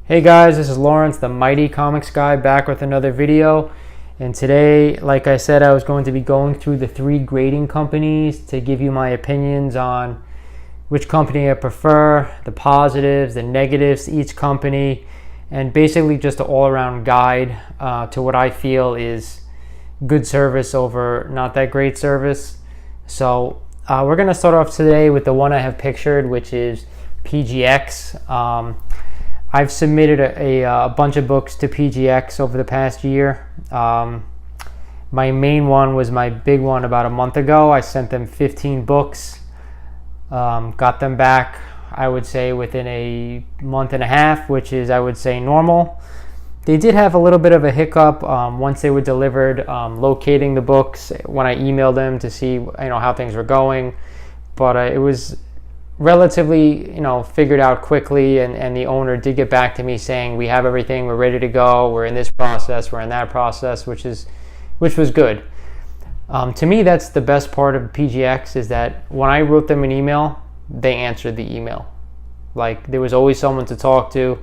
Hey guys, this is Lawrence, the Mighty Comics Guy, back with another video. And today, like I said, I was going to be going through the 3 grading companies to give you my opinions on which company I prefer, the positives, the negatives to each company, and basically just an all-around guide to what I feel is good service over not that great service. So we're going to start off today with the one I have pictured, which is PGX. I've submitted a bunch of books to PGX over the past year. My main one was my big one about a month ago. I sent them 15 books, got them back, I would say, within a month and a half, which is, I would say, normal. They did have a little bit of a hiccup once they were delivered, locating the books when I emailed them to see how things were going, but it was relatively figured out quickly, and the owner did get back to me saying, we have everything, we're ready to go, we're in this process, we're in that process, which was good. To me, that's the best part of PGX, is that when I wrote them an email, they answered the email. Like, there was always someone to talk to.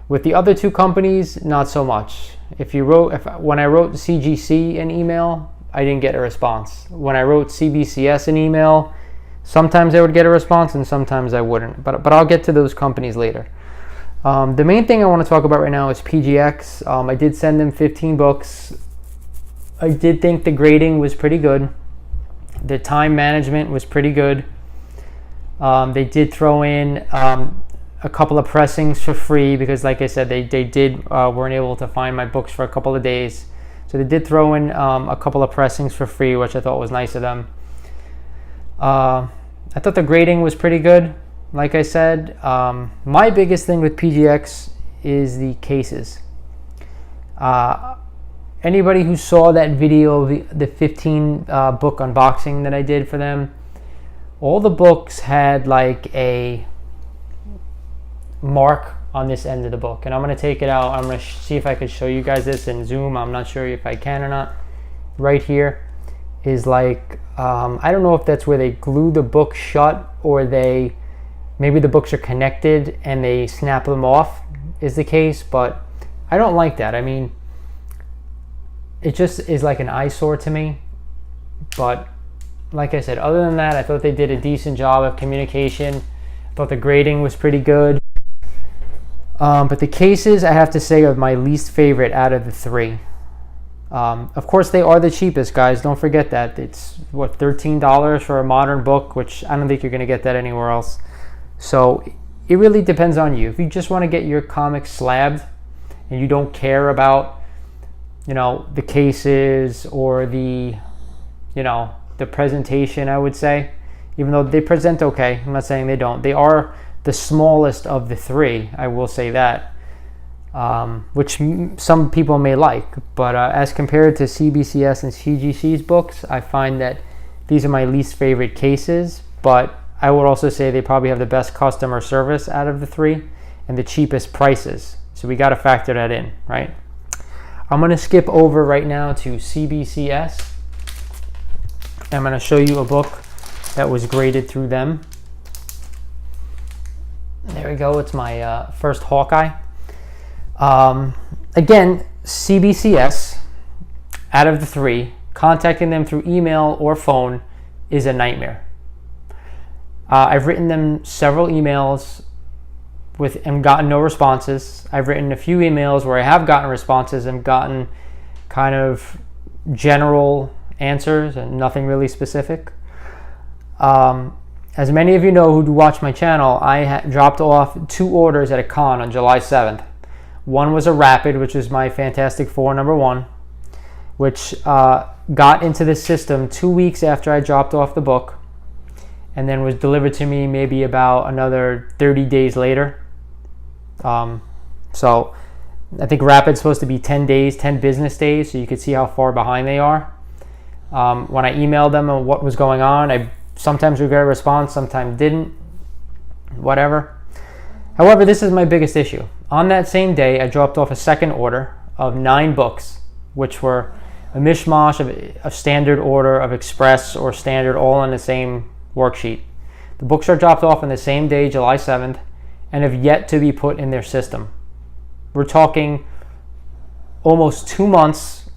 With the other 2 companies, not so much. When I wrote CGC an email, I didn't get a response. When I wrote CBCS an email, sometimes I would get a response and sometimes I wouldn't, but I'll get to those companies later. The main thing I want to talk about right now is PGX. I did send them 15 books. I did think the grading was pretty good. The time management was pretty good. They did throw in a couple of pressings for free because, like I said, they weren't able to find my books for a couple of days. So they did throw in a couple of pressings for free, which I thought was nice of them. I thought the grading was pretty good. Like I said, my biggest thing with PGX is the cases. Anybody who saw that video of the 15 book unboxing that I did for them, all the books had like a mark on this end of the book, and I'm going to take it out. I'm going to see if I could show you guys this in Zoom. I'm not sure if I can or not. Right here is like, I don't know if that's where they glue the book shut, or maybe the books are connected and they snap them off is the case, but I don't like that. I mean, it just is like an eyesore to me. But like I said, other than that, I thought they did a decent job of communication. I thought the grading was pretty good. But the cases, I have to say, are my least favorite out of the 3. Of course, they are the cheapest, guys. Don't forget that. It's, what, $13 for a modern book, which I don't think you're going to get that anywhere else. So it really depends on you. If you just want to get your comics slabbed and you don't care about, the cases or the presentation, I would say, even though they present okay, I'm not saying they don't. They are the smallest of the 3, I will say that. Which some people may like, but as compared to CBCS and CGC's books, I find that these are my least favorite cases, but I would also say they probably have the best customer service out of the 3 and the cheapest prices. So we got to factor that in, right? I'm going to skip over right now to CBCS. I'm going to show you a book that was graded through them. There we go. It's my first Hawkeye. Again, CBCS, out of the 3, contacting them through email or phone is a nightmare. I've written them several emails and gotten no responses. I've written a few emails where I have gotten responses and gotten kind of general answers and nothing really specific. As many of you know who watch my channel, I dropped off 2 orders at a con on July 7th. One was a Rapid, which is my Fantastic Four #1, which got into the system 2 weeks after I dropped off the book, and then was delivered to me maybe about another 30 days later. So I think Rapid's supposed to be 10 days, 10 business days, so you could see how far behind they are. When I emailed them on what was going on, I sometimes would get a response, sometimes didn't, whatever. However, this is my biggest issue. On that same day, I dropped off a second order of 9 books, which were a mishmash of a standard order, of express or standard, all on the same worksheet. The books are dropped off on the same day, July 7th, and have yet to be put in their system. We're talking almost 2 months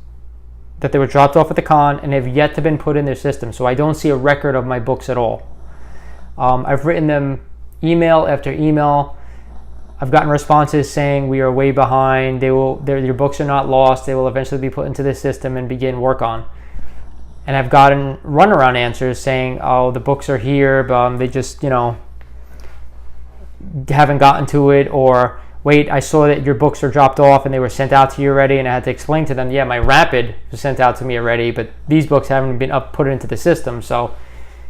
that they were dropped off at the con and have yet to been put in their system. So I don't see a record of my books at all. I've written them email after email. I've gotten responses saying we are way behind. Your books are not lost. They will eventually be put into the system and begin work on. And I've gotten runaround answers saying, oh, the books are here, but they just, haven't gotten to it. Or, wait, I saw that your books are dropped off and they were sent out to you already. And I had to explain to them, yeah, my Rapid was sent out to me already, but these books haven't been put into the system. So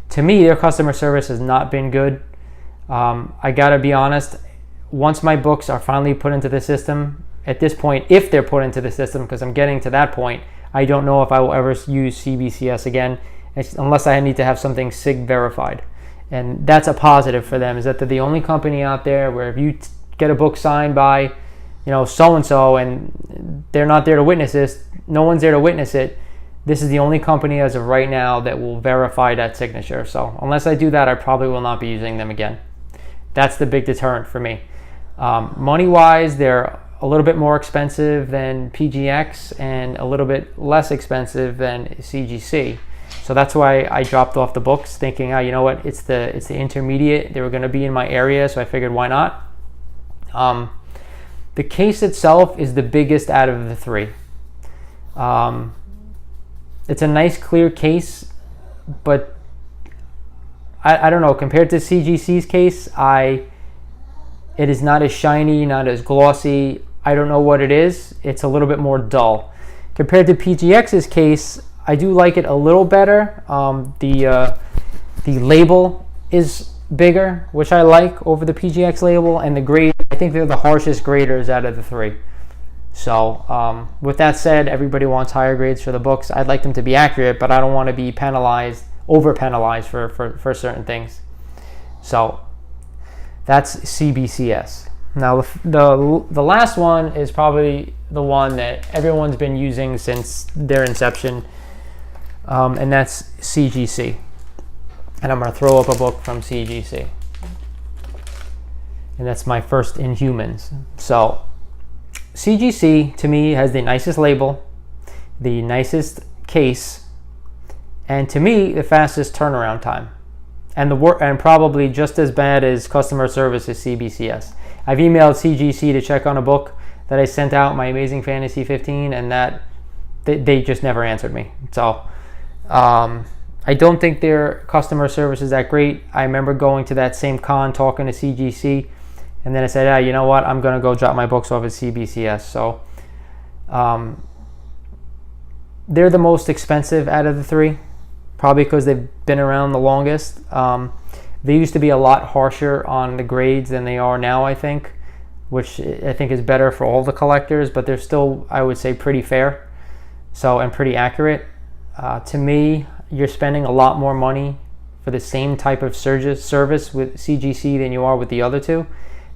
to me, their customer service has not been good. I got to be honest, once my books are finally put into the system, at this point, if they're put into the system, because I'm getting to that point, I don't know if I will ever use CBCS again, unless I need to have something SIG verified. And that's a positive for them, is that they're the only company out there where if you get a book signed by, so-and-so, and they're not there to witness this, no one's there to witness it, this is the only company as of right now that will verify that signature. So unless I do that, I probably will not be using them again. That's the big deterrent for me. Money-wise, they're a little bit more expensive than PGX and a little bit less expensive than CGC. So that's why I dropped off the books, thinking, oh, you know what, it's the intermediate. They were going to be in my area, so I figured, why not? The case itself is the biggest out of the three. It's a nice, clear case, but I don't know, compared to CGC's case, it is not as shiny, not as glossy. I don't know what it is. It's a little bit more dull. Compared to PGX's case, I do like it a little better. The label is bigger, which I like over the PGX label, and the grade, I think they're the harshest graders out of the three. So with that said, everybody wants higher grades for the books. I'd like them to be accurate, but I don't want to be penalized, over penalized for certain things. So that's CBCS. Now the last one is probably the one that everyone's been using since their inception, and that's CGC. And I'm going to throw up a book from CGC. And that's my first Inhumans. So CGC, to me, has the nicest label, the nicest case, and to me, the fastest turnaround time. And probably just as bad as customer service as CBCS. I've emailed CGC to check on a book that I sent out, My Amazing Fantasy 15, and that they just never answered me. So I don't think their customer service is that great. I remember going to that same con, talking to CGC, and then I said, you know what, I'm going to go drop my books off at CBCS. So they're the most expensive out of the three, probably because they've been around the longest. They used to be a lot harsher on the grades than they are now, I think, which I think is better for all the collectors, but they're still, I would say, pretty fair, and pretty accurate. To me, you're spending a lot more money for the same type of service with CGC than you are with the other two.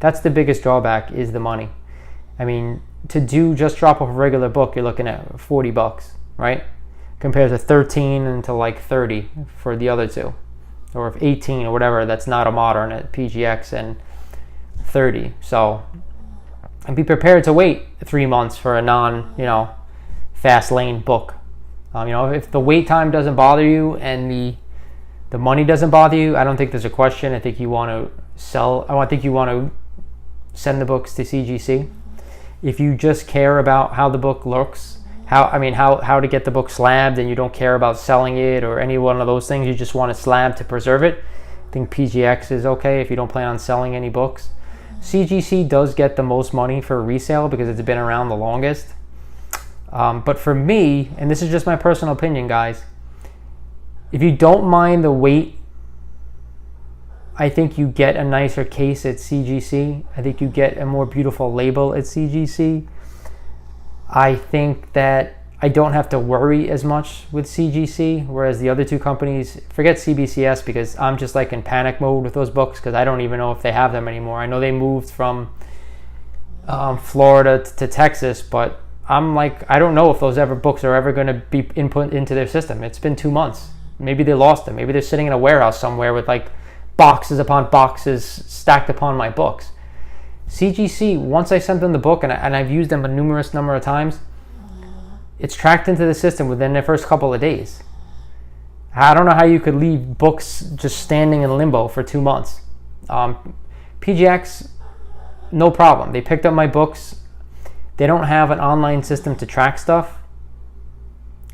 That's the biggest drawback, is the money. I mean, to just drop off a regular book, you're looking at $40, right? Compared to 13 and to like 30 for the other two, or if 18 or whatever, that's not a modern at PGX, and 30. So, and be prepared to wait 3 months for a fast lane book. If the wait time doesn't bother you and the money doesn't bother you, I don't think there's a question. I think you want to sell. I think you want to send the books to CGC. If you just care about how the book looks, how to get the book slabbed, and you don't care about selling it or any one of those things, you just want a slab to preserve it, I think PGX is okay if you don't plan on selling any books. CGC does get the most money for resale because it's been around the longest. But for me, and this is just my personal opinion, guys, if you don't mind the wait, I think you get a nicer case at CGC. I think you get a more beautiful label at CGC. I think that I don't have to worry as much with CGC, whereas the other two companies, forget CBCS, because I'm just like in panic mode with those books because I don't even know if they have them anymore. I know they moved from Florida to Texas, but I'm like, I don't know if those books are ever going to be input into their system. It's been 2 months. Maybe they lost them. Maybe they're sitting in a warehouse somewhere with like boxes upon boxes stacked upon my books. CGC, once I sent them the book, and I've used them a numerous number of times, it's tracked into the system within the first couple of days. I don't know how you could leave books just standing in limbo for 2 months. PGX, no problem. They picked up my books. They don't have an online system to track stuff,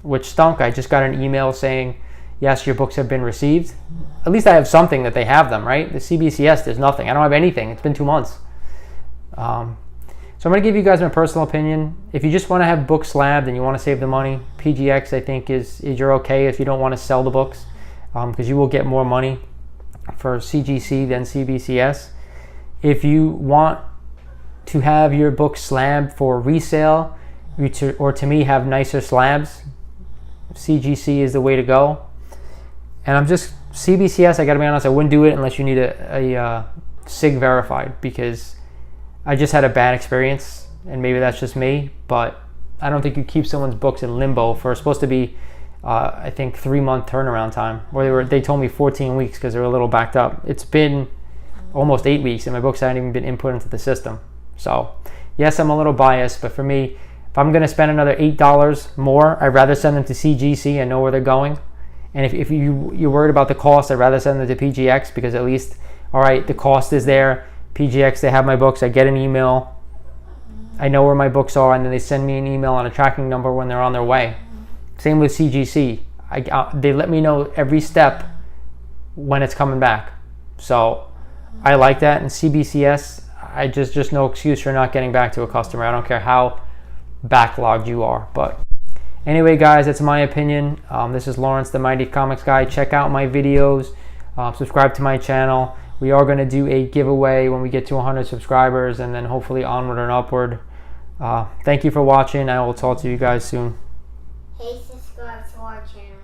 which stunk. I just got an email saying, yes, your books have been received. At least I have something that they have them, right? The CBCS, there's nothing. I don't have anything. It's been 2 months. So I'm going to give you guys my personal opinion. If you just want to have books slabbed and you want to save the money, PGX I think is you're okay if you don't want to sell the books, because you will get more money for CGC than CBCS. If you want to have your books slabbed for resale, or to me have nicer slabs, CGC is the way to go. And CBCS, I gotta be honest, I wouldn't do it unless you need a SIG verified, because I just had a bad experience, and maybe that's just me, but I don't think you keep someone's books in limbo for supposed to be I think 3-month turnaround time, where they told me 14 weeks because they were a little backed up. It's been almost 8 weeks and my books haven't even been input into the system. So yes, I'm a little biased, but for me, if I'm going to spend another $8 more, I'd rather send them to CGC. I know where they're going. And if you're worried about the cost, I'd rather send them to PGX, because at least, all right, the cost is there. PGX, they have my books. I get an email. I know where my books are, and then they send me an email on a tracking number when they're on their way. Same with CGC. They let me know every step when it's coming back. So I like that. And CBCS, I just no excuse for not getting back to a customer. I don't care how backlogged you are. But anyway, guys, that's my opinion. This is Lawrence, the Mighty Comics Guy. Check out my videos. Subscribe to my channel. We are going to do a giveaway when we get to 100 subscribers, and then hopefully onward and upward. Thank you for watching. I will talk to you guys soon. Hey, subscribe to our channel.